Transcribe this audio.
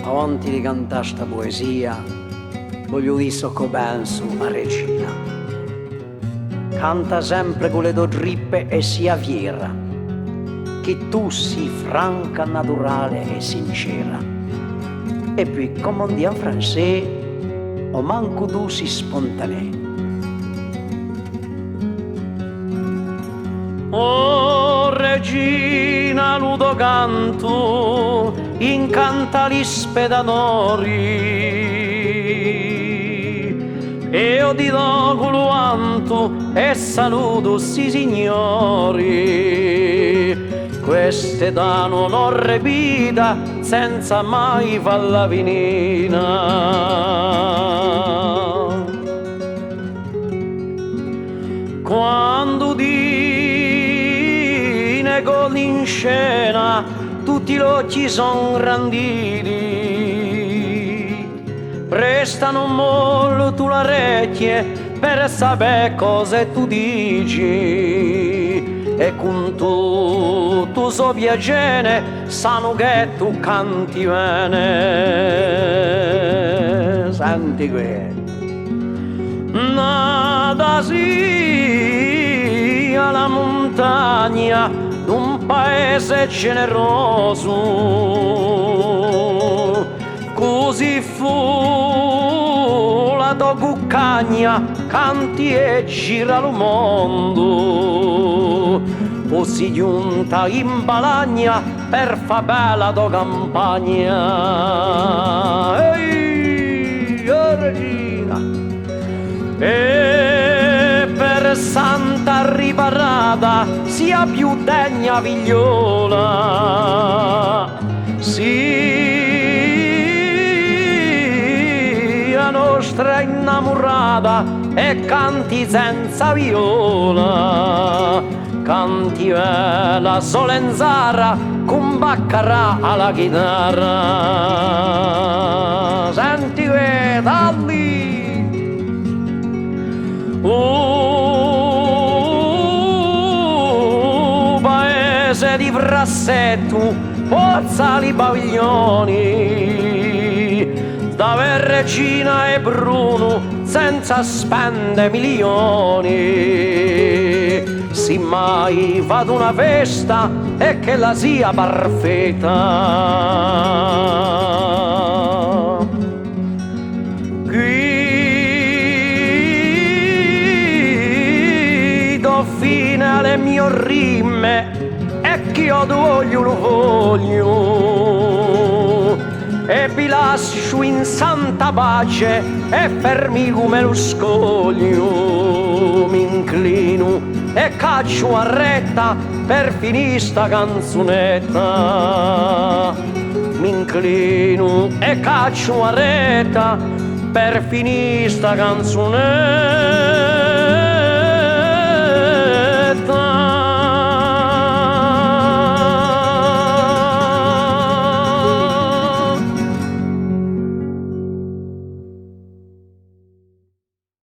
avanti di cantare sta poesia, voglio dire che penso a Regina. Canta sempre con le tue drippe e sia fiera, che tu sii franca, naturale e sincera. E poi, come on dit en français, o manco tu si spontaneo. Oh Regina, ludo canto, incanta gli spedatori, e io ti do culuanto e saluto sti signori. Queste età non ho repita senza mai falla venina. Quando dine con in scena tutti gli occhi son granditi, prestano molto la orecchie per sapere cosa tu dici, e con tutto so piacere sanno che tu canti bene. Senti qui. Nata sia la montagna d'un paese generoso, così fu la tua cuccagna, canti e gira il mondo, o si giunta in balagna per fa bella tua campagna. Ehi, oh Regina! E per santa riparata sia più degna figliola, sia nostra innamorata e canti senza viola, canti la solenzara con baccarà alla chitarra. Senti che da lì. Paese di Frassetto, pozza di paviglioni, dove Regina e Bruno senza spendere milioni, si mai vado una festa e che la sia perfetta. Fine alle mie rime e che io voglio lo voglio, e vi lascio in santa pace e fermi come lo scoglio. Mi inclino e caccio a retta per finire sta canzonetta. Mi inclino e caccio a retta per finire sta canzonetta.